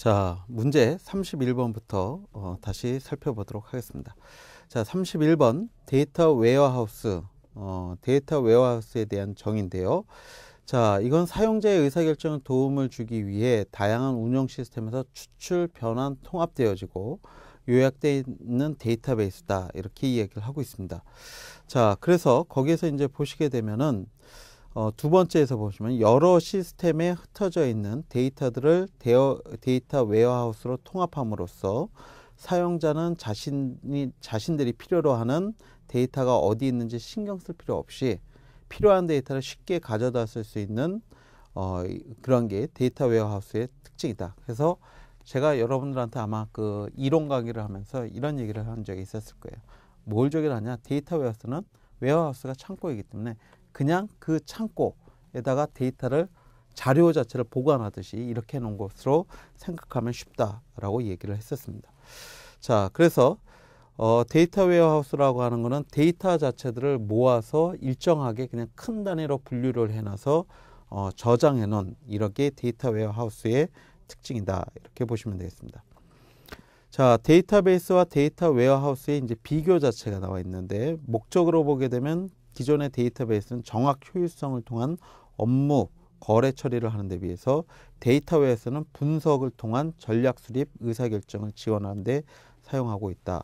자, 문제 31번부터 다시 살펴보도록 하겠습니다. 자, 31번 데이터 웨어하우스, 데이터 웨어하우스에 대한 정의인데요. 자, 이건 사용자의 의사결정에 도움을 주기 위해 다양한 운영 시스템에서 추출, 변환, 통합되어지고 요약되어 있는 데이터베이스다. 이렇게 이야기를 하고 있습니다. 자, 그래서 거기에서 이제 보시게 되면은 두 번째에서 보시면 여러 시스템에 흩어져 있는 데이터들을 데이터 웨어하우스로 통합함으로써 사용자는 자신들이 필요로 하는 데이터가 어디 있는지 신경 쓸 필요 없이 필요한 데이터를 쉽게 가져다 쓸 수 있는 그런 게 데이터 웨어하우스의 특징이다. 그래서 제가 여러분들한테 아마 그 이론 강의를 하면서 이런 얘기를 한 적이 있었을 거예요. 뭘 저기를 하냐? 데이터 웨어하우스가 창고이기 때문에 그냥 그 창고에다가 데이터를 자료 자체를 보관하듯이 이렇게 해놓은 것으로 생각하면 쉽다라고 얘기를 했었습니다. 자, 그래서 데이터 웨어하우스라고 하는 거는 데이터 자체들을 모아서 일정하게 그냥 큰 단위로 분류를 해놔서 저장해 놓은 이렇게 데이터 웨어하우스의 특징이다. 이렇게 보시면 되겠습니다. 자, 데이터베이스와 데이터 웨어하우스의 이제 비교 자체가 나와 있는데 목적으로 보게 되면 기존의 데이터베이스는 정확 효율성을 통한 업무, 거래 처리를 하는 데 비해서 데이터 웨어하우스는 분석을 통한 전략 수립, 의사결정을 지원하는 데 사용하고 있다.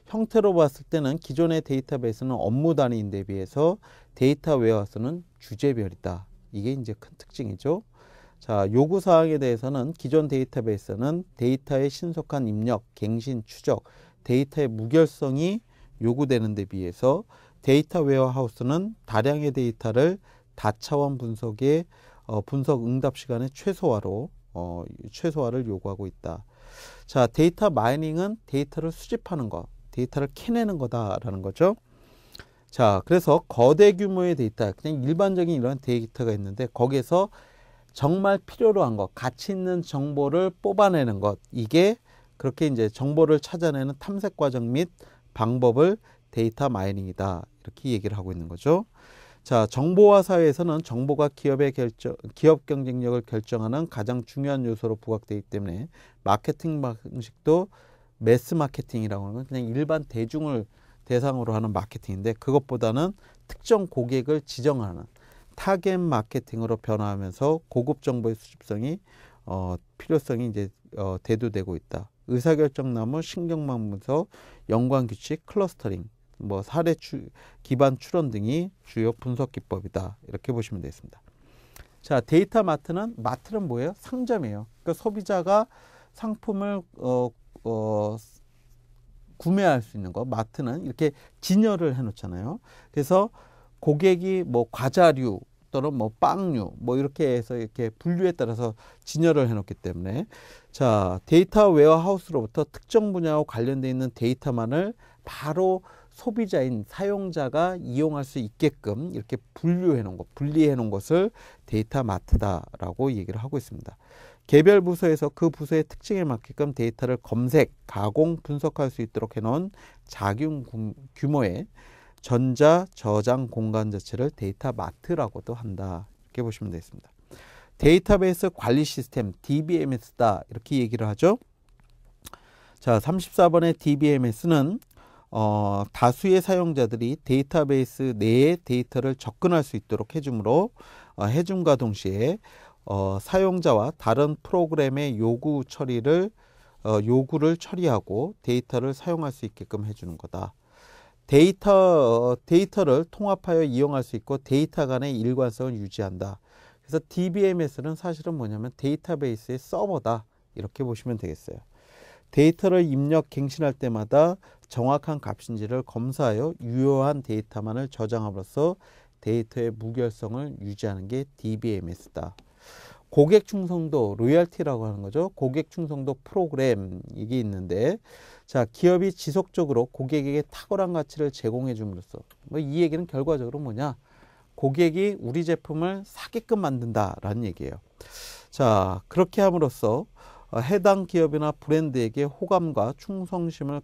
형태로 봤을 때는 기존의 데이터베이스는 업무 단위인 데 비해서 데이터 웨어하우스는 주제별이다. 이게 이제 큰 특징이죠. 자, 요구사항에 대해서는 기존 데이터베이스는 데이터의 신속한 입력, 갱신, 추적, 데이터의 무결성이 요구되는 데 비해서 데이터 웨어하우스는 다량의 데이터를 다차원 분석의 분석 응답 시간의 최소화를 요구하고 있다. 자, 데이터 마이닝은 데이터를 수집하는 것, 데이터를 캐내는 거다라는 거죠. 자, 그래서 거대 규모의 데이터, 그냥 일반적인 이런 데이터가 있는데 거기에서 정말 필요로 한 것, 가치 있는 정보를 뽑아내는 것, 이게 그렇게 이제 정보를 찾아내는 탐색 과정 및 방법을 데이터 마이닝이다. 이렇게 얘기를 하고 있는 거죠. 자, 정보화 사회에서는 정보가 기업 경쟁력을 결정하는 가장 중요한 요소로 부각되기 때문에 마케팅 방식도 매스 마케팅이라고 하는 건 그냥 일반 대중을 대상으로 하는 마케팅인데 그것보다는 특정 고객을 지정하는 타겟 마케팅으로 변화하면서 고급 정보의 수집성이 필요성이 이제 대두되고 있다. 의사결정나무, 신경망 분석, 연관 규칙, 클러스터링, 뭐 사례 기반 추론 등이 주요 분석 기법이다. 이렇게 보시면 되겠습니다. 자, 데이터 마트는 뭐예요? 상점이에요. 그러니까 소비자가 상품을 구매할 수 있는 거. 마트는 이렇게 진열을 해 놓잖아요. 그래서 고객이 뭐 과자류 또는 뭐 빵류 뭐 이렇게 해서 이렇게 분류에 따라서 진열을 해 놓기 때문에 자, 데이터 웨어하우스로부터 특정 분야와 관련되어 있는 데이터만을 바로 소비자인 사용자가 이용할 수 있게끔 이렇게 분리해 놓은 것을 데이터 마트다라고 얘기를 하고 있습니다. 개별 부서에서 그 부서의 특징에 맞게끔 데이터를 검색, 가공, 분석할 수 있도록 해놓은 작은 규모의 전자 저장 공간 자체를 데이터 마트라고도 한다. 이렇게 보시면 되겠습니다. 데이터베이스 관리 시스템 DBMS다. 이렇게 얘기를 하죠. 자, 34번의 DBMS는 다수의 사용자들이 데이터베이스 내에 데이터를 접근할 수 있도록 해줌과 동시에 사용자와 다른 프로그램의 요구를 처리하고 데이터를 사용할 수 있게끔 해주는 거다. 데이터를 통합하여 이용할 수 있고 데이터 간의 일관성을 유지한다. 그래서 DBMS는 사실은 뭐냐면 데이터베이스의 서버다. 이렇게 보시면 되겠어요. 데이터를 입력, 갱신할 때마다 정확한 값인지를 검사하여 유효한 데이터만을 저장함으로써 데이터의 무결성을 유지하는 게 DBMS다. 고객 충성도, 로열티라고 하는 거죠. 고객 충성도 프로그램 이게 있는데 자, 기업이 지속적으로 고객에게 탁월한 가치를 제공해 줌으로써 뭐 이 얘기는 결과적으로 뭐냐? 고객이 우리 제품을 사게끔 만든다라는 얘기예요. 자, 그렇게 함으로써 해당 기업이나 브랜드에게 호감과 충성심을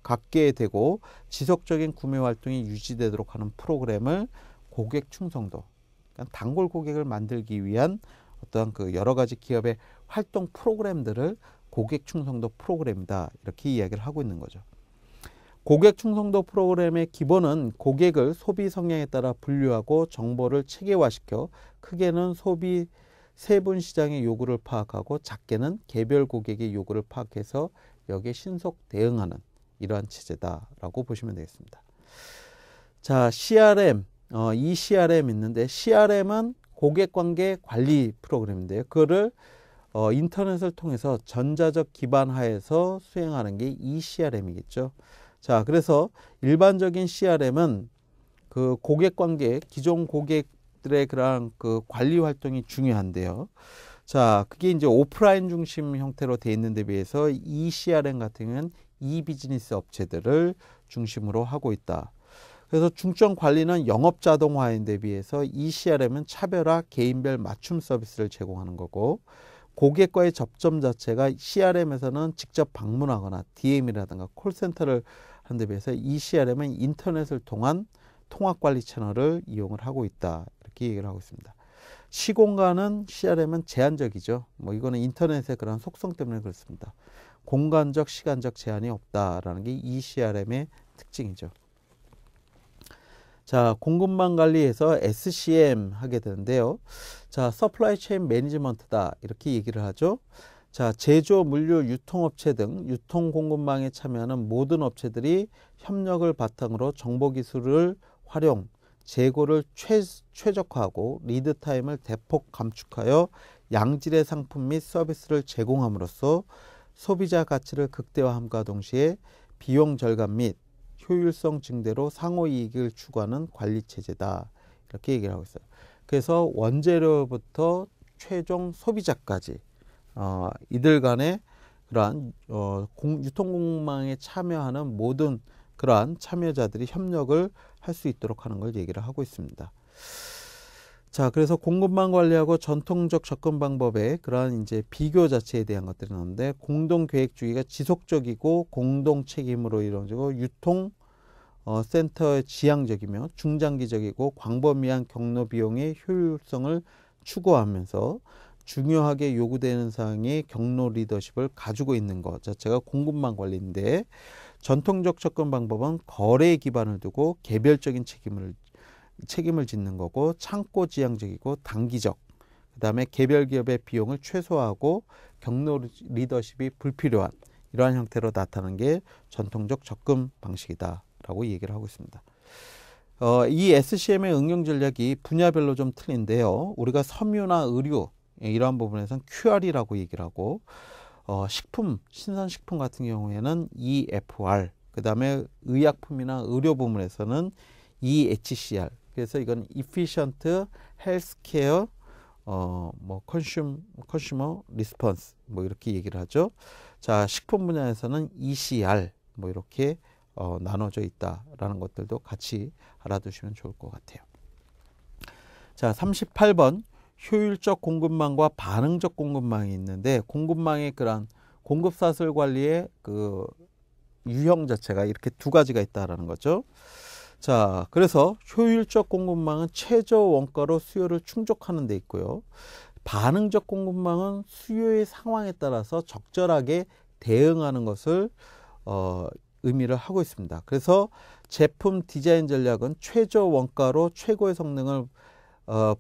갖게 되고 지속적인 구매 활동이 유지되도록 하는 프로그램을 고객 충성도, 그러니까 단골 고객을 만들기 위한 어떤 그 여러 가지 기업의 활동 프로그램들을 고객 충성도 프로그램이다. 이렇게 이야기를 하고 있는 거죠. 고객 충성도 프로그램의 기본은 고객을 소비 성향에 따라 분류하고 정보를 체계화시켜 크게는 소비 세분 시장의 요구를 파악하고 작게는 개별 고객의 요구를 파악해서 여기에 신속 대응하는 이러한 체제다라고 보시면 되겠습니다. 자, CRM, 이 CRM 있는데 CRM은 고객관계 관리 프로그램인데요. 그거를 인터넷을 통해서 전자적 기반 하에서 수행하는 게 이 CRM이겠죠. 자, 그래서 일반적인 CRM은 그 고객관계, 기존 고객들의 그런 그 관리 활동이 중요한데요. 자, 그게 이제 오프라인 중심 형태로 되어 있는 데 비해서 이 CRM 같은 경우는 이 비즈니스 업체들을 중심으로 하고 있다. 그래서 중점 관리는 영업 자동화인 데 비해서 이 CRM은 차별화 개인별 맞춤 서비스를 제공하는 거고, 고객과의 접점 자체가 CRM에서는 직접 방문하거나 DM이라든가 콜센터를 하는 데 비해서 이 CRM은 인터넷을 통한 통합관리 채널을 이용을 하고 있다. 이렇게 얘기를 하고 있습니다. 시공간은 CRM은 제한적이죠. 뭐 이거는 인터넷의 그런 속성 때문에 그렇습니다. 공간적, 시간적 제한이 없다라는 게 이 CRM의 특징이죠. 자, 공급망 관리에서 SCM 하게 되는데요. 자, 서플라이 체인 매니지먼트다. 이렇게 얘기를 하죠. 자, 제조, 물류, 유통업체 등 유통 공급망에 참여하는 모든 업체들이 협력을 바탕으로 정보기술을 활용, 재고를 최적화하고 리드타임을 대폭 감축하여 양질의 상품 및 서비스를 제공함으로써 소비자 가치를 극대화함과 동시에 비용 절감 및 효율성 증대로 상호이익을 추구하는 관리체제다. 이렇게 얘기를 하고 있어요. 그래서 원재료부터 최종 소비자까지 이들 간의 그러한 유통공급망에 참여하는 모든 그러한 참여자들이 협력을 할 수 있도록 하는 걸 얘기를 하고 있습니다. 자, 그래서 공급망 관리하고 전통적 접근 방법의 그러한 이제 비교 자체에 대한 것들이 나오는데, 공동 계획주의가 지속적이고 공동 책임으로 이루어지고 유통 센터의 지향적이며 중장기적이고 광범위한 경로 비용의 효율성을 추구하면서 중요하게 요구되는 사항의 경로 리더십을 가지고 있는 것 자체가 공급망 관리인데, 전통적 접근 방법은 거래에 기반을 두고 개별적인 책임을 짓는 거고, 창고 지향적이고 단기적, 그 다음에 개별 기업의 비용을 최소화하고 경로 리더십이 불필요한 이러한 형태로 나타나는 게 전통적 접근 방식이다 라고 얘기를 하고 있습니다. 이 SCM의 응용 전략이 분야별로 좀 틀린데요. 우리가 섬유나 의류 이러한 부분에서는 QR이라고 얘기를 하고, 식품, 신선식품 같은 경우에는 EFR, 그 다음에 의약품이나 의료 부문에서는 EHCR. 그래서 이건 Efficient Healthcare Consumer Response 뭐 이렇게 얘기를 하죠. 자, 식품 분야에서는 ECR 뭐 이렇게 나눠져 있다라는 것들도 같이 알아두시면 좋을 것 같아요. 자, 38번 효율적 공급망과 반응적 공급망이 있는데, 공급망의 그런 공급사슬 관리의 그 유형 자체가 이렇게 두 가지가 있다라는 거죠. 자, 그래서 효율적 공급망은 최저 원가로 수요를 충족하는 데 있고요. 반응적 공급망은 수요의 상황에 따라서 적절하게 대응하는 것을 의미를 하고 있습니다. 그래서 제품 디자인 전략은 최저 원가로 최고의 성능을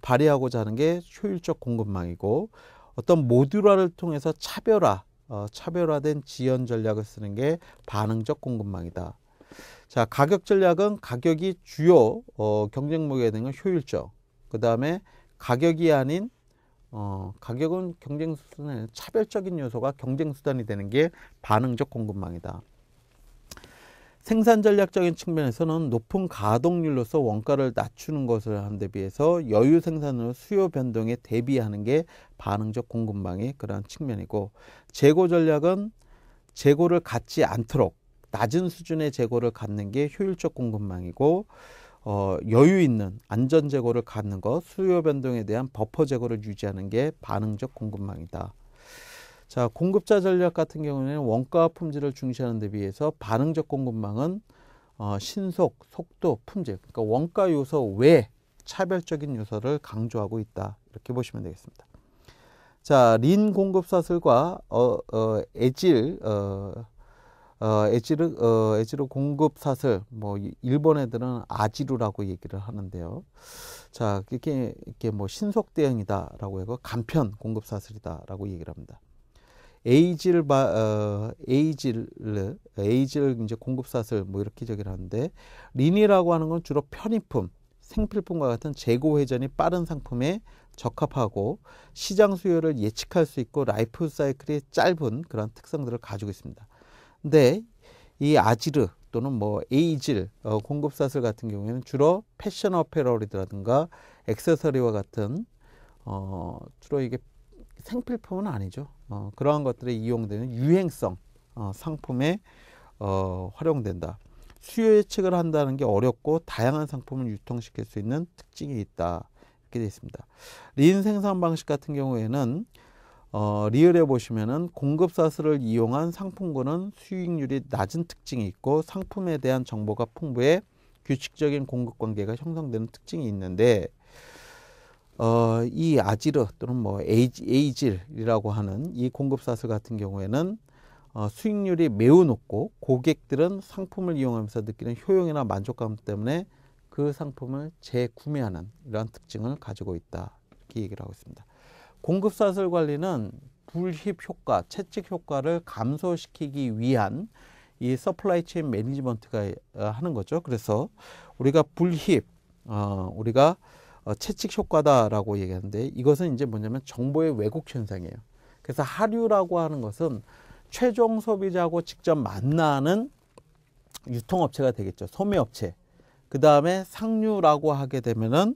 발휘하고자 하는 게 효율적 공급망이고, 어떤 모듈화를 통해서 차별화된 지연 전략을 쓰는 게 반응적 공급망이다. 자, 가격 전략은 가격이 주요 경쟁목이 되는 건 효율적. 그 다음에 가격이 아닌 가격은 경쟁 수단의 차별적인 요소가 경쟁 수단이 되는 게 반응적 공급망이다. 생산 전략적인 측면에서는 높은 가동률로서 원가를 낮추는 것을 하는 데 비해서 여유 생산으로 수요 변동에 대비하는 게 반응적 공급망의 그러한 측면이고, 재고 전략은 재고를 갖지 않도록 낮은 수준의 재고를 갖는 게 효율적 공급망이고, 여유 있는 안전 재고를 갖는 것, 수요 변동에 대한 버퍼 재고를 유지하는 게 반응적 공급망이다. 자, 공급자 전략 같은 경우에는 원가와 품질을 중시하는 데 비해서 반응적 공급망은 신속, 속도, 품질, 그러니까 원가 요소 외 차별적인 요소를 강조하고 있다. 이렇게 보시면 되겠습니다. 자, 린 공급사슬과 에지르 공급사슬, 뭐 일본 애들은 아지루라고 얘기를 하는데요. 자, 이게 뭐 신속 대응이다라고 하고 간편 공급사슬이다라고 얘기를 합니다. 에이질 이제 공급사슬 뭐 이렇게 저기를 하는데, 린이라고 하는 건 주로 편의품, 생필품과 같은 재고 회전이 빠른 상품에 적합하고 시장 수요를 예측할 수 있고 라이프 사이클이 짧은 그런 특성들을 가지고 있습니다. 근데 이 아지르 또는 뭐 에이질 공급사슬 같은 경우에는 주로 패션 어페럴이라든가 액세서리와 같은 주로 이게 생필품은 아니죠. 그러한 것들에 이용되는 유행성 상품에 활용된다. 수요 예측을 한다는 게 어렵고 다양한 상품을 유통시킬 수 있는 특징이 있다. 이렇게 되어 있습니다. 린 생산 방식 같은 경우에는 리을에 보시면은 공급사슬을 이용한 상품군은 수익률이 낮은 특징이 있고 상품에 대한 정보가 풍부해 규칙적인 공급 관계가 형성되는 특징이 있는데, 이 아지르 또는 뭐 에이질이라고 하는 이 공급사슬 같은 경우에는 수익률이 매우 높고 고객들은 상품을 이용하면서 느끼는 효용이나 만족감 때문에 그 상품을 재구매하는 이러한 특징을 가지고 있다. 이렇게 얘기를 하고 있습니다. 공급사슬 관리는 불입 효과, 채찍 효과를 감소시키기 위한 이 서플라이 체인 매니지먼트가 하는 거죠. 그래서 우리가 불입, 우리가 채찍 효과다라고 얘기하는데, 이것은 이제 뭐냐면 정보의 왜곡 현상이에요. 그래서 하류라고 하는 것은 최종 소비자하고 직접 만나는 유통업체가 되겠죠. 소매업체. 그 다음에 상류라고 하게 되면은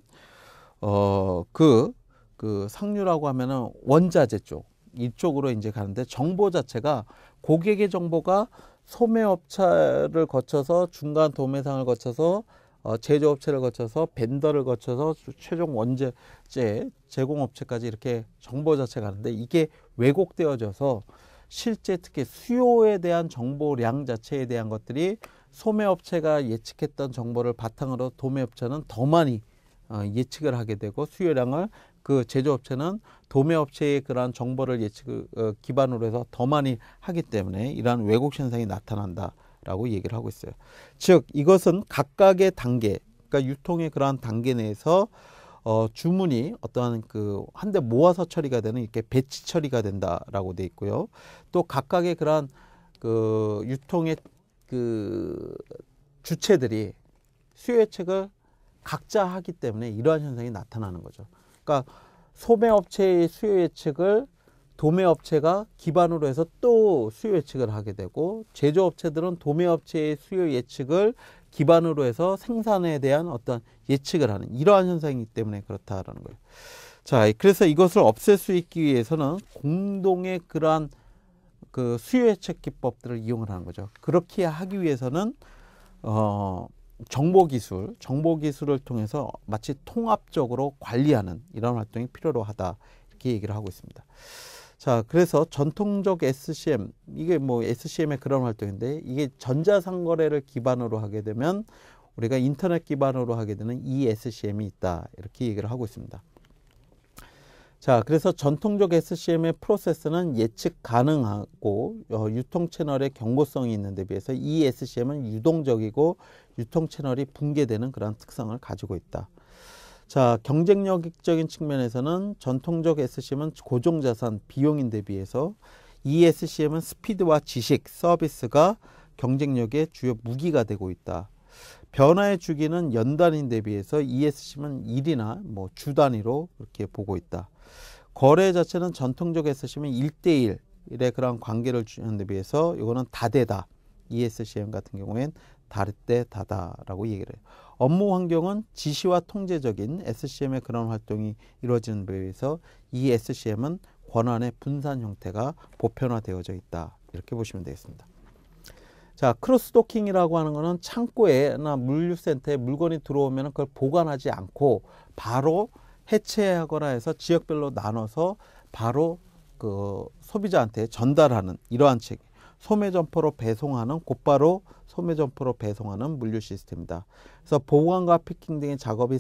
그 상류라고 하면은 원자재 쪽 이쪽으로 이제 가는데, 정보 자체가 고객의 정보가 소매업체를 거쳐서 중간 도매상을 거쳐서 제조업체를 거쳐서 벤더를 거쳐서 최종 원재재 제공업체까지 이렇게 정보 자체가 가는데, 이게 왜곡되어져서 실제 특히 수요에 대한 정보량 자체에 대한 것들이 소매업체가 예측했던 정보를 바탕으로 도매업체는 더 많이 예측을 하게 되고, 수요량을 그 제조업체는 도매업체의 그러한 정보를 기반으로 해서 더 많이 하기 때문에 이러한 왜곡 현상이 나타난다라고 얘기를 하고 있어요. 즉 이것은 각각의 단계, 그러니까 유통의 그러한 단계 내에서 주문이 어떠한 한 대 모아서 처리가 되는 이렇게 배치 처리가 된다라고 돼 있고요. 또 각각의 그러한 유통의 주체들이 수요 예측을 각자 하기 때문에 이러한 현상이 나타나는 거죠. 그러니까 소매업체의 수요 예측을 도매업체가 기반으로 해서 또 수요 예측을 하게 되고, 제조업체들은 도매업체의 수요 예측을 기반으로 해서 생산에 대한 어떤 예측을 하는 이러한 현상이기 때문에 그렇다라는 거예요. 자, 그래서 이것을 없앨 수 있기 위해서는 공동의 그러한 수요 예측 기법들을 이용을 하는 거죠. 그렇게 하기 위해서는 정보기술을 통해서 마치 통합적으로 관리하는 이런 활동이 필요로 하다, 이렇게 얘기를 하고 있습니다. 자, 그래서 전통적 SCM, 이게 뭐 SCM의 그런 활동인데, 이게 전자상거래를 기반으로 하게 되면 우리가 인터넷 기반으로 하게 되는 ESCM이 있다, 이렇게 얘기를 하고 있습니다. 자, 그래서 전통적 SCM의 프로세스는 예측 가능하고 유통 채널의 경고성이 있는 데 비해서 ESCM은 유동적이고 유통 채널이 붕괴되는 그런 특성을 가지고 있다. 자, 경쟁력적인 측면에서는 전통적 SCM은 고정자산 비용인 데 비해서 ESCM은 스피드와 지식, 서비스가 경쟁력의 주요 무기가 되고 있다. 변화의 주기는 연단인 데 비해서 ESCM은 일이나 뭐 주 단위로 이렇게 보고 있다. 거래 자체는 전통적 SCM은 1대1의 그런 관계를 주는 데 비해서 이거는 다대다. ESCM 같은 경우엔 다대다다라고 얘기를 해요. 업무 환경은 지시와 통제적인 SCM의 그런 활동이 이루어지는 데 비해서 이 SCM은 권한의 분산 형태가 보편화되어져 있다. 이렇게 보시면 되겠습니다. 자, 크로스도킹이라고 하는 것은 창고에나 물류센터에 물건이 들어오면 그걸 보관하지 않고 바로 해체하거나 해서 지역별로 나눠서 바로 소비자한테 전달하는 이러한 책. 소매 점퍼로 배송하는 곧바로 소매 점퍼로 배송하는 물류 시스템이다. 그래서 보관과 패킹 등의 작업이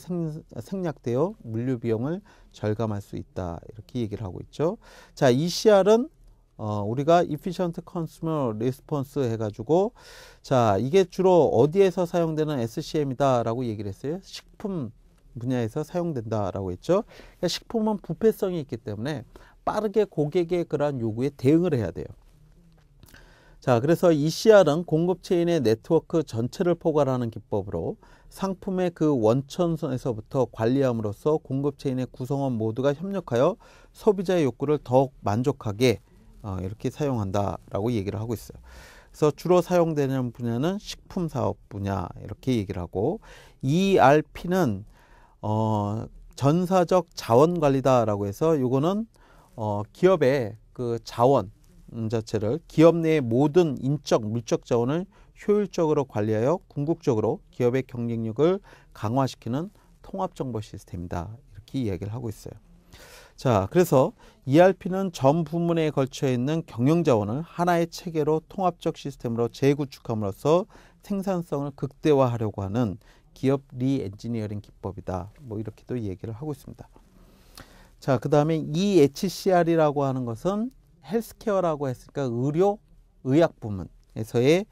생략되어 물류 비용을 절감할 수 있다. 이렇게 얘기를 하고 있죠. 자, ECR은 우리가 Efficient Consumer Response 해가지고 자, 이게 주로 어디에서 사용되는 SCM이다라고 얘기를 했어요. 식품 분야에서 사용된다라고 했죠. 그러니까 식품은 부패성이 있기 때문에 빠르게 고객의 그러한 요구에 대응을 해야 돼요. 자, 그래서 ECR은 공급 체인의 네트워크 전체를 포괄하는 기법으로 상품의 그 원천에서부터 관리함으로써 공급 체인의 구성원 모두가 협력하여 소비자의 욕구를 더욱 만족하게 이렇게 사용한다라고 얘기를 하고 있어요. 그래서 주로 사용되는 분야는 식품 사업 분야 이렇게 얘기를 하고 ERP는 전사적 자원 관리다라고 해서 요거는 기업의 그 자원 자체를 기업 내의 모든 인적 물적 자원을 효율적으로 관리하여 궁극적으로 기업의 경쟁력을 강화시키는 통합정보 시스템이다. 이렇게 이야기를 하고 있어요. 자, 그래서 ERP는 전 부문에 걸쳐 있는 경영자원을 하나의 체계로 통합적 시스템으로 재구축함으로써 생산성을 극대화하려고 하는 기업 리엔지니어링 기법이다. 뭐 이렇게도 얘기를 하고 있습니다. 자, 그 다음에 EHCR이라고 하는 것은 헬스케어라고 했으니까 의료, 의학 부문에서의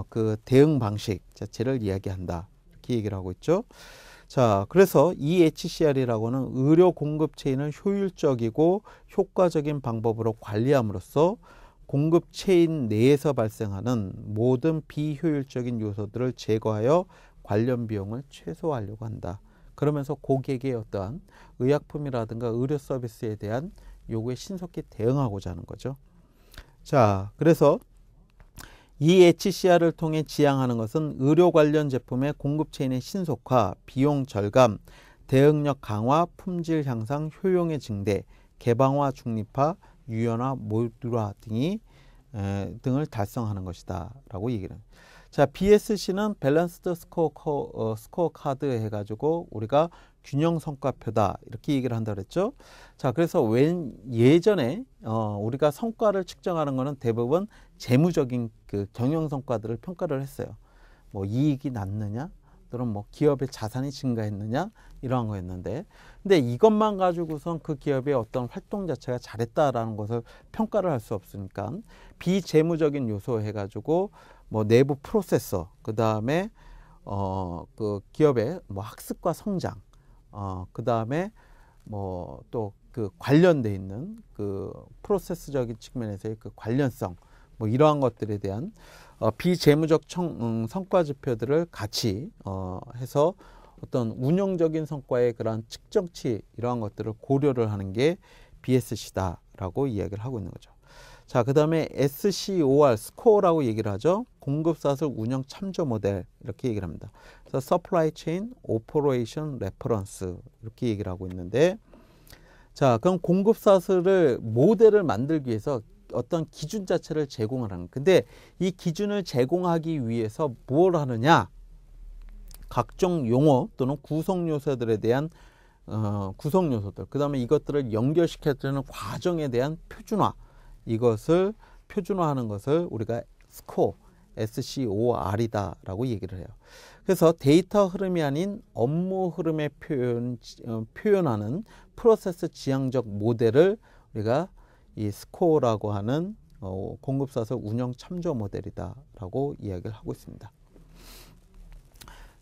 그 대응 방식 자체를 이야기한다. 이렇게 얘기를 하고 있죠. 자, 그래서 EHCR이라고는 의료 공급 체인을 효율적이고 효과적인 방법으로 관리함으로써 공급 체인 내에서 발생하는 모든 비효율적인 요소들을 제거하여 관련 비용을 최소화하려고 한다. 그러면서 고객의 어떠한 의약품이라든가 의료 서비스에 대한 요구에 신속히 대응하고자 하는 거죠. 자, 그래서 EHCR을 통해 지향하는 것은 의료 관련 제품의 공급 체인의 신속화, 비용 절감, 대응력 강화, 품질 향상, 효용의 증대, 개방화, 중립화, 유연화, 모듈화 등을 달성하는 것이다 라고 얘기를 합니다. 자, BSC는 밸런스드 스코어 카드 해가지고 우리가 균형 성과표다 이렇게 얘기를 한다 그랬죠. 자, 그래서 예전에 우리가 성과를 측정하는 것은 대부분 재무적인 그 경영 성과들을 평가를 했어요. 뭐 이익이 났느냐, 또는 뭐 기업의 자산이 증가했느냐 이러한 거였는데, 근데 이것만 가지고선 그 기업의 어떤 활동 자체가 잘했다라는 것을 평가를 할 수 없으니까 비재무적인 요소 해가지고 뭐 내부 프로세서, 그 다음에 그 기업의 뭐 학습과 성장, 그 다음에 뭐 또 그 관련돼 있는 그 프로세스적인 측면에서의 그 관련성, 뭐 이러한 것들에 대한 비재무적 성과 지표들을 같이 해서 어떤 운영적인 성과의 그러한 측정치 이러한 것들을 고려를 하는 게 BSC다라고 이야기를 하고 있는 거죠. 자, 그 다음에 SCOR, 스코어라고 얘기를 하죠. 공급사슬 운영 참조 모델 이렇게 얘기를 합니다. 그래서 Supply Chain Operation Reference 이렇게 얘기를 하고 있는데, 자, 그럼 공급사슬을 모델을 만들기 위해서 어떤 기준 자체를 제공을 하는. 근데 이 기준을 제공하기 위해서 뭘 하느냐? 각종 용어 또는 구성 요소들에 대한 구성 요소들, 그 다음에 이것들을 연결시켜주는 과정에 대한 표준화, 이것을 표준화하는 것을 우리가 스코어, SCOR이다 라고 얘기를 해요. 그래서 데이터 흐름이 아닌 업무 흐름의 표현하는 프로세스 지향적 모델을 우리가 이 스코어라고 하는 공급사슬 운영 참조 모델이다 라고 이야기를 하고 있습니다.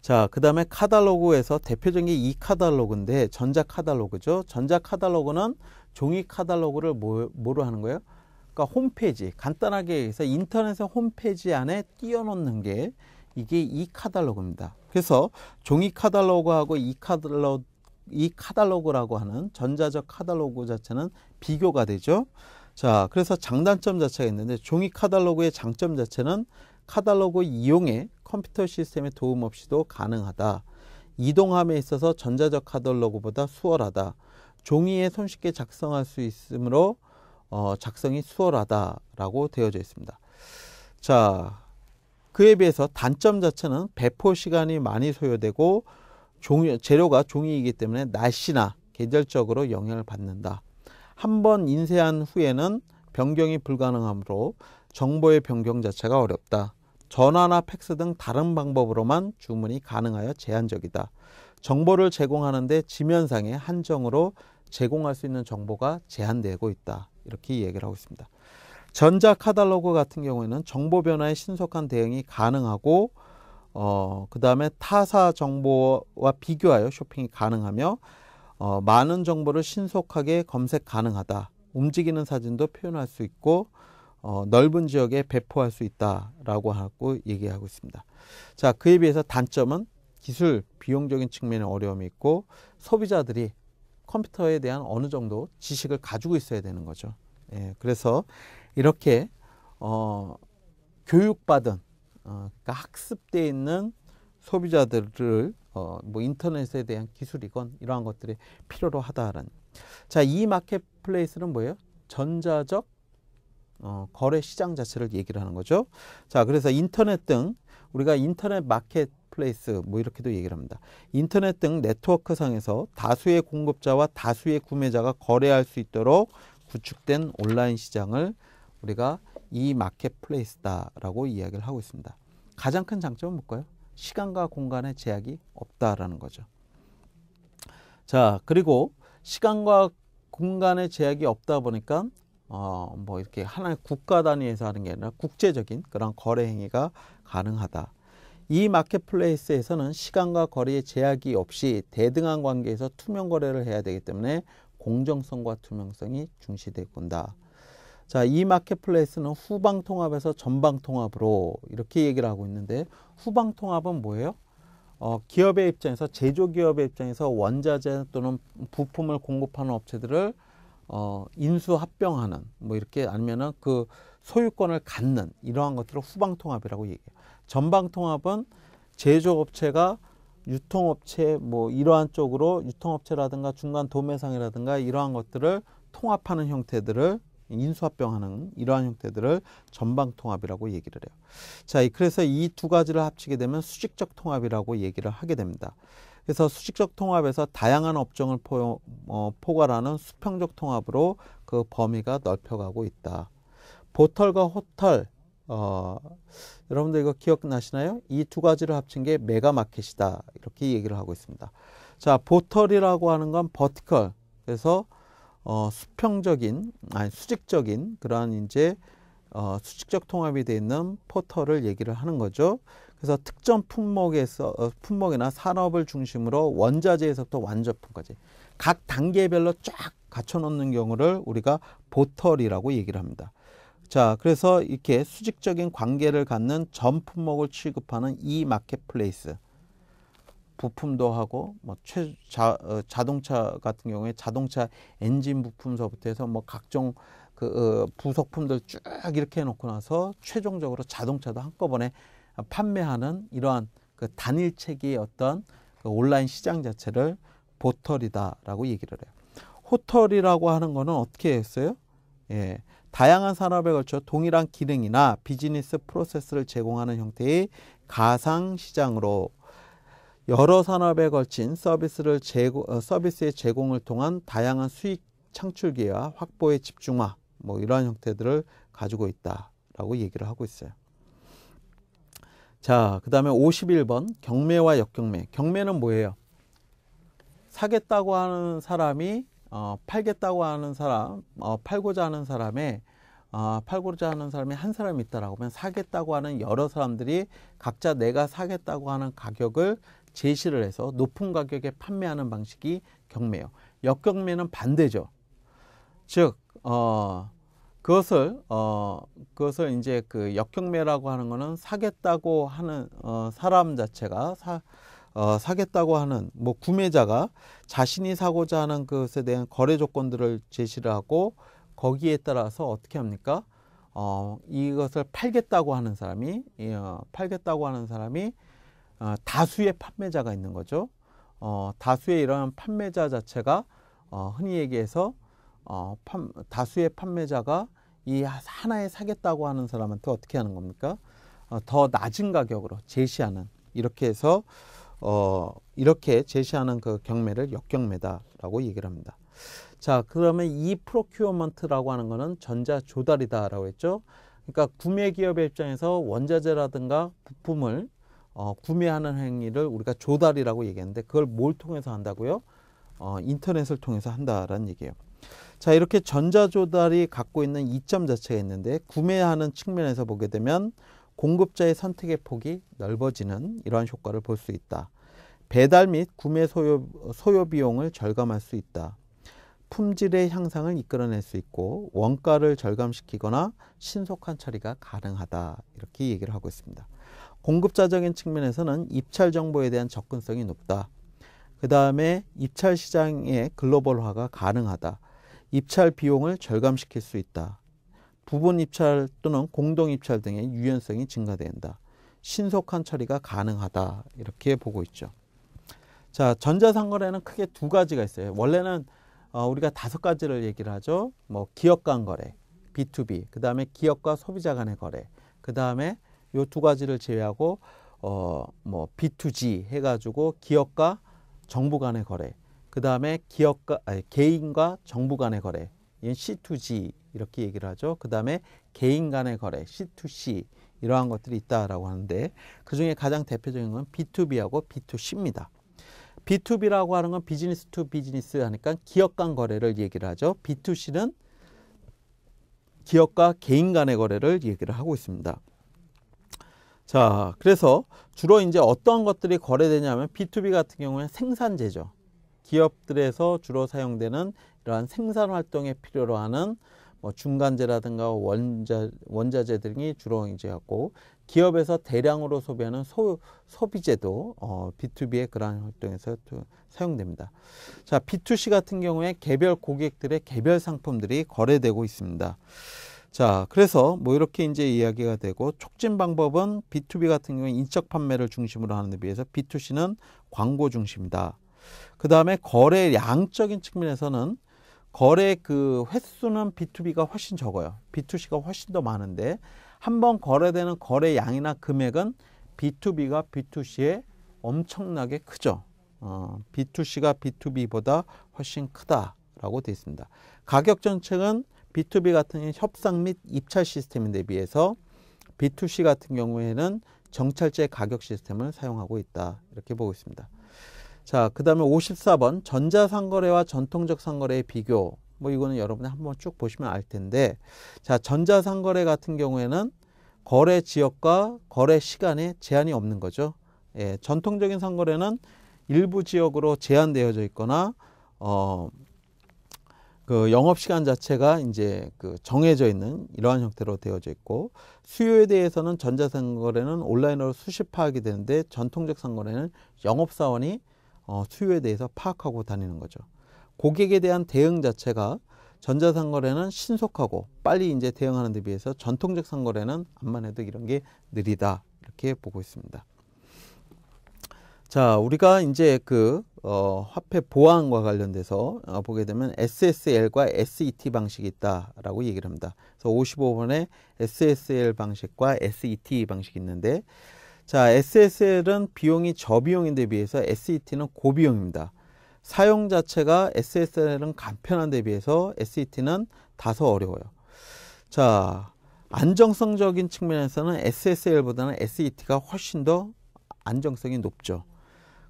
자, 그 다음에 카탈로그에서 대표적인 게 이 카탈로그인데, 전자 카탈로그죠. 전자 카탈로그는 종이 카탈로그를 뭐로 하는 거예요? 그러니까 홈페이지, 간단하게 해서 인터넷의 홈페이지 안에 띄워놓는 게 이게 이 카탈로그입니다. 그래서 종이 카탈로그하고 이 카탈로그라고 하는 전자적 카탈로그 자체는 비교가 되죠. 자, 그래서 장단점 자체가 있는데, 종이 카탈로그의 장점 자체는 카탈로그 이용에 컴퓨터 시스템의 도움 없이도 가능하다. 이동함에 있어서 전자적 카탈로그보다 수월하다. 종이에 손쉽게 작성할 수 있으므로 작성이 수월하다라고 되어져 있습니다. 자, 그에 비해서 단점 자체는 배포 시간이 많이 소요되고 재료가 종이이기 때문에 날씨나 계절적으로 영향을 받는다. 한번 인쇄한 후에는 변경이 불가능하므로 정보의 변경 자체가 어렵다. 전화나 팩스 등 다른 방법으로만 주문이 가능하여 제한적이다. 정보를 제공하는데 지면상의 한정으로 제공할 수 있는 정보가 제한되고 있다. 이렇게 얘기를 하고 있습니다. 전자 카탈로그 같은 경우에는 정보 변화에 신속한 대응이 가능하고 그 다음에 타사 정보와 비교하여 쇼핑이 가능하며 많은 정보를 신속하게 검색 가능하다. 움직이는 사진도 표현할 수 있고 넓은 지역에 배포할 수 있다라고 하고 얘기하고 있습니다. 자, 그에 비해서 단점은 기술 비용적인 측면에 어려움이 있고 소비자들이 컴퓨터에 대한 어느 정도 지식을 가지고 있어야 되는 거죠. 예, 그래서 이렇게 교육받은 그러니까 학습되어 있는 소비자들을 뭐 인터넷에 대한 기술이건 이러한 것들이 필요로 하다라는. 자, 이 마켓플레이스는 뭐예요? 전자적 거래 시장 자체를 얘기를 하는 거죠. 자, 그래서 인터넷 등 우리가 인터넷 마켓플레이스 뭐 이렇게도 얘기를 합니다. 인터넷 등 네트워크 상에서 다수의 공급자와 다수의 구매자가 거래할 수 있도록 구축된 온라인 시장을 우리가 이 마켓플레이스다라고 이야기를 하고 있습니다. 가장 큰 장점은 뭘까요? 시간과 공간의 제약이 없다라는 거죠. 자, 그리고 시간과 공간의 제약이 없다 보니까 뭐 이렇게 하나의 국가 단위에서 하는 게 아니라 국제적인 그런 거래 행위가 가능하다. 이 마켓플레이스에서는 시간과 거리의 제약이 없이 대등한 관계에서 투명 거래를 해야 되기 때문에 공정성과 투명성이 중시되고 온다. 자, 이 마켓플레이스는 후방 통합에서 전방 통합으로 이렇게 얘기를 하고 있는데, 후방 통합은 뭐예요? 기업의 입장에서, 제조기업의 입장에서 원자재 또는 부품을 공급하는 업체들을 인수 합병하는 뭐 이렇게, 아니면은 그 소유권을 갖는 이러한 것들을 후방 통합이라고 얘기해요. 전방 통합은 제조업체가 유통업체 뭐 이러한 쪽으로 유통업체라든가 중간 도매상이라든가 이러한 것들을 통합하는 형태들을 인수합병하는 이러한 형태들을 전방통합이라고 얘기를 해요. 자, 그래서 이 두 가지를 합치게 되면 수직적 통합이라고 얘기를 하게 됩니다. 그래서 수직적 통합에서 다양한 업종을 포괄하는 수평적 통합으로 그 범위가 넓혀가고 있다. 보털과 호털, 여러분들 이거 기억나시나요? 이 두 가지를 합친 게 메가마켓이다, 이렇게 얘기를 하고 있습니다. 자, 보털이라고 하는 건 버티컬, 그래서 수평적인, 아니 수직적인 그러한 이제 수직적 통합이 되어 있는 포털을 얘기를 하는 거죠. 그래서 특정 품목이나 산업을 중심으로 원자재에서부터 완제품까지 각 단계별로 쫙 갖춰 놓는 경우를 우리가 보털이라고 얘기를 합니다. 자, 그래서 이렇게 수직적인 관계를 갖는 전 품목을 취급하는 이 마켓플레이스, 부품도 하고 뭐 자동차 같은 경우에 자동차 엔진 부품서부터 해서 뭐 각종 그 부속품들 쭉 이렇게 해놓고 나서 최종적으로 자동차도 한꺼번에 판매하는 이러한 그 단일 체계의 어떤 그 온라인 시장 자체를 보털이다라고 얘기를 해요. 호털이라고 하는 거는 어떻게 했어요? 예, 다양한 산업에 걸쳐 동일한 기능이나 비즈니스 프로세스를 제공하는 형태의 가상 시장으로 여러 산업에 걸친 서비스의 제공을 통한 다양한 수익 창출 기회와 확보의 집중화, 뭐 이러한 형태들을 가지고 있다라고 얘기를 하고 있어요. 자, 그 다음에 51번 경매와 역경매. 경매는 뭐예요? 사겠다고 하는 사람이 팔겠다고 하는 사람, 팔고자 하는 사람의 팔고자 하는 사람이 한 사람이 있다라고 하면 사겠다고 하는 여러 사람들이 각자 내가 사겠다고 하는 가격을 제시를 해서 높은 가격에 판매하는 방식이 경매예요. 역경매는 반대죠. 즉, 그것을 이제 그 역경매라고 하는 거는 사겠다고 하는 사람 자체가 사겠다고 하는 뭐 구매자가 자신이 사고자 하는 것에 대한 거래 조건들을 제시를 하고 거기에 따라서 어떻게 합니까? 이것을 팔겠다고 하는 사람이 다수의 판매자가 있는 거죠. 다수의 이러한 판매자 자체가 흔히 얘기해서 다수의 판매자가 이 하나에 사겠다고 하는 사람한테 어떻게 하는 겁니까? 더 낮은 가격으로 제시하는, 이렇게 해서 이렇게 제시하는 그 경매를 역경매다라고 얘기를 합니다. 자, 그러면 이 프로큐어먼트라고 하는 거는 전자 조달이다라고 했죠. 그러니까 구매 기업의 입장에서 원자재라든가 부품을 구매하는 행위를 우리가 조달이라고 얘기하는데 그걸 뭘 통해서 한다고요? 인터넷을 통해서 한다라는 얘기예요. 자, 이렇게 전자조달이 갖고 있는 이점 자체가 있는데 구매하는 측면에서 보게 되면 공급자의 선택의 폭이 넓어지는 이러한 효과를 볼 수 있다. 배달 및 구매 소요 비용을 절감할 수 있다. 품질의 향상을 이끌어낼 수 있고 원가를 절감시키거나 신속한 처리가 가능하다. 이렇게 얘기를 하고 있습니다. 공급자적인 측면에서는 입찰 정보에 대한 접근성이 높다. 그 다음에 입찰 시장의 글로벌화가 가능하다. 입찰 비용을 절감시킬 수 있다. 부분 입찰 또는 공동 입찰 등의 유연성이 증가된다. 신속한 처리가 가능하다. 이렇게 보고 있죠. 자, 전자상거래는 크게 두 가지가 있어요. 원래는 우리가 5가지를 얘기를 하죠. 뭐 기업 간 거래, B2B, 그 다음에 기업과 소비자 간의 거래, 그 다음에 요 2가지를 제외하고 뭐 B2G 해가지고 기업과 정부 간의 거래, 그 다음에 개인과 정부 간의 거래, 이건 C2G 이렇게 얘기를 하죠. 그 다음에 개인 간의 거래, C2C 이러한 것들이 있다라고 하는데 그 중에 가장 대표적인 건 B2B하고 B2C입니다. B2B라고 하는 건 비즈니스 투 비즈니스 하니까 기업 간 거래를 얘기를 하죠. B2C는 기업과 개인 간의 거래를 얘기를 하고 있습니다. 자, 그래서 주로 이제 어떤 것들이 거래되냐면 B2B 같은 경우는 생산재죠. 기업들에서 주로 사용되는 이러한 생산 활동에 필요로 하는 뭐 중간재라든가 원자재 등이 주로 이제 갖고 기업에서 대량으로 소비하는 소비재도 B2B의 그러한 활동에서 사용됩니다. 자, B2C 같은 경우에 개별 고객들의 개별 상품들이 거래되고 있습니다. 자, 그래서 뭐 이렇게 이제 이야기가 되고 촉진 방법은 B2B 같은 경우에 인적 판매를 중심으로 하는 데 비해서 B2C는 광고 중심이다. 그 다음에 거래 양적인 측면에서는 거래 그 횟수는 B2B가 훨씬 적어요. B2C가 훨씬 더 많은데 한번 거래되는 거래 양이나 금액은 B2B가 B2C에 엄청나게 크죠. B2C가 B2B보다 훨씬 크다라고 되어 있습니다. 가격 정책은 B2B 같은 경우는 협상 및 입찰 시스템에 비해서 B2C 같은 경우에는 정찰제 가격 시스템을 사용하고 있다. 이렇게 보고 있습니다. 자, 그 다음에 54번 전자상거래와 전통적 상거래의 비교. 뭐 이거는 여러분이 한번 쭉 보시면 알 텐데, 자, 전자상거래 같은 경우에는 거래 지역과 거래 시간에 제한이 없는 거죠. 예, 전통적인 상거래는 일부 지역으로 제한되어져 있거나 그 영업시간 자체가 이제 그 정해져 있는 이러한 형태로 되어져 있고, 수요에 대해서는 전자상거래는 온라인으로 수시 파악이 되는데 전통적 상거래는 영업사원이 수요에 대해서 파악하고 다니는 거죠. 고객에 대한 대응 자체가 전자상거래는 신속하고 빨리 이제 대응하는 데 비해서 전통적 상거래는 암만 해도 이런 게 느리다. 이렇게 보고 있습니다. 자, 우리가 이제 그 화폐 보안과 관련돼서 보게 되면 SSL과 SET 방식이 있다라고 얘기를 합니다. 그래서 55번에 SSL 방식과 SET 방식이 있는데, 자, SSL은 비용이 저비용인 데 비해서 SET는 고비용입니다. 사용 자체가 SSL은 간편한 데 비해서 SET는 다소 어려워요. 자, 안정성적인 측면에서는 SSL보다는 SET가 훨씬 더 안정성이 높죠.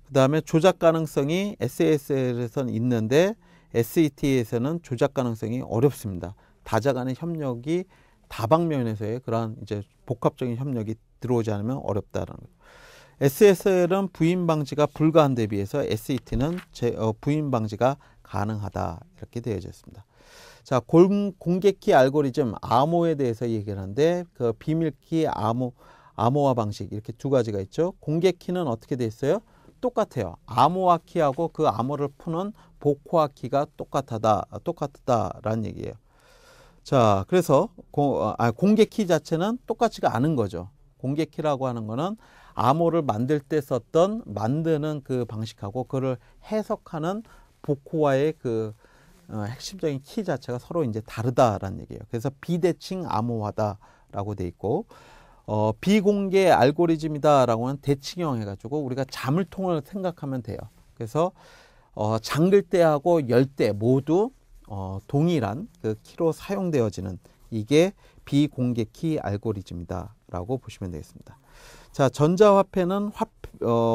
그 다음에 조작 가능성이 SSL에서는 있는데 SET에서는 조작 가능성이 어렵습니다. 다자 간의 협력이 다방면에서의 그러한 이제 복합적인 협력이 들어오지 않으면 어렵다는 거죠. SSL은 부인 방지가 불가한 데 비해서 SET는 부인 방지가 가능하다. 이렇게 되어져 있습니다. 자, 공개키 알고리즘 암호에 대해서 얘기를 하는데 그 비밀키 암호화 방식 이렇게 2가지가 있죠. 공개키는 어떻게 돼 있어요? 똑같아요. 암호화 키하고 그 암호를 푸는 복호화 키가 똑같다라는 얘기예요. 자, 그래서 공개키 자체는 똑같지가 않은 거죠. 공개키라고 하는 거는 암호를 만들 때 썼던 만드는 그 방식하고 그를 해석하는 복호화의 그 핵심적인 키 자체가 서로 이제 다르다라는 얘기예요. 그래서 비대칭 암호화다라고 돼 있고, 비공개 알고리즘이다라고 하는 대칭형 해가지고 우리가 자물통을 생각하면 돼요. 그래서 잠글 때하고 열 때 모두 동일한 그 키로 사용되어지는 이게 비공개 키 알고리즘이다 라고 보시면 되겠습니다. 자, 전자화폐는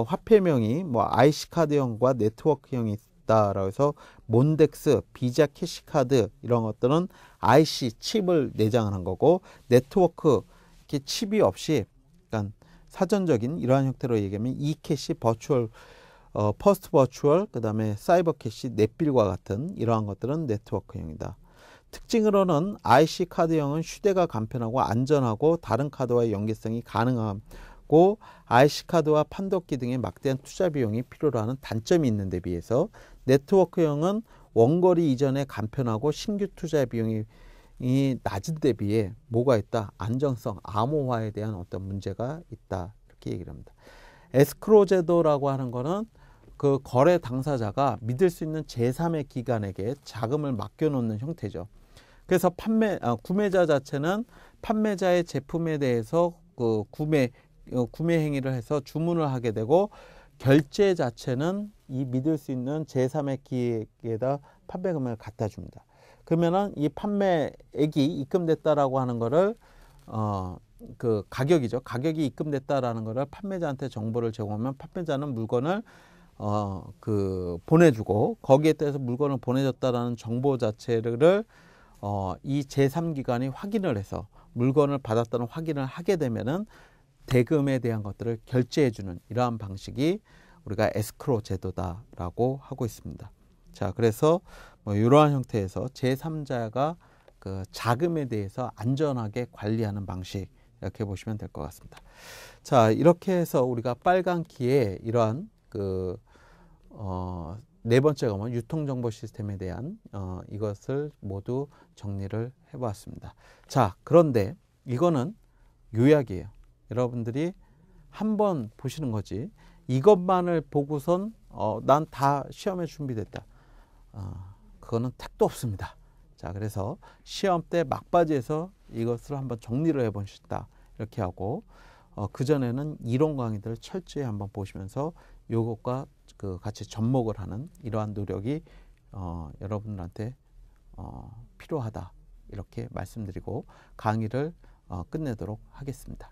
화폐명이 뭐 IC 카드형과 네트워크형이 있다라고 해서 몬덱스, 비자 캐시카드 이런 것들은 IC 칩을 내장을 한 거고, 네트워크 이렇게 칩이 없이 약간 사전적인 이러한 형태로 얘기하면 이캐시 버추얼 퍼스트 버추얼, 그 다음에 사이버 캐시, 넷빌과 같은 이러한 것들은 네트워크형이다. 특징으로는 IC 카드형은 휴대가 간편하고 안전하고 다른 카드와의 연계성이 가능하고 IC 카드와 판독기 등의 막대한 투자 비용이 필요로 하는 단점이 있는 데 비해서, 네트워크형은 원거리 이전에 간편하고 신규 투자 비용이 낮은 데 비해 뭐가 있다? 안정성, 암호화에 대한 어떤 문제가 있다. 이렇게 얘기를 합니다. 에스크로 제도라고 하는 거는 그 거래 당사자가 믿을 수 있는 제3의 기관에게 자금을 맡겨놓는 형태죠. 그래서 구매자 자체는 판매자의 제품에 대해서 그 구매 행위를 해서 주문을 하게 되고, 결제 자체는 이 믿을 수 있는 제3의 기획에다 판매 금액을 갖다 줍니다. 그러면은 이 판매액이 입금됐다라고 하는 거를 그 가격이죠. 가격이 입금됐다라는 거를 판매자한테 정보를 제공하면 판매자는 물건을 보내주고, 거기에 대해서 물건을 보내줬다라는 정보 자체를 이 제3기관이 확인을 해서 물건을 받았다는 확인을 하게 되면은 대금에 대한 것들을 결제해주는 이러한 방식이 우리가 에스크로 제도다라고 하고 있습니다. 자, 그래서 뭐 이러한 형태에서 제3자가 그 자금에 대해서 안전하게 관리하는 방식, 이렇게 보시면 될 것 같습니다. 자, 이렇게 해서 우리가 빨간 키에 이러한 네 번째가 뭐 유통정보 시스템에 대한 이것을 모두 정리를 해보았습니다. 자, 그런데 이거는 요약이에요. 여러분들이 한번 보시는 거지, 이것만을 보고선 난 다 시험에 준비됐다, 그거는 택도 없습니다. 자, 그래서 시험 때 막바지에서 이것을 한번 정리를 해보시다 이렇게 하고, 그전에는 이론 강의들을 철저히 한번 보시면서 이것과 같이 접목을 하는 이러한 노력이 여러분들한테 필요하다, 이렇게 말씀드리고 강의를 끝내도록 하겠습니다.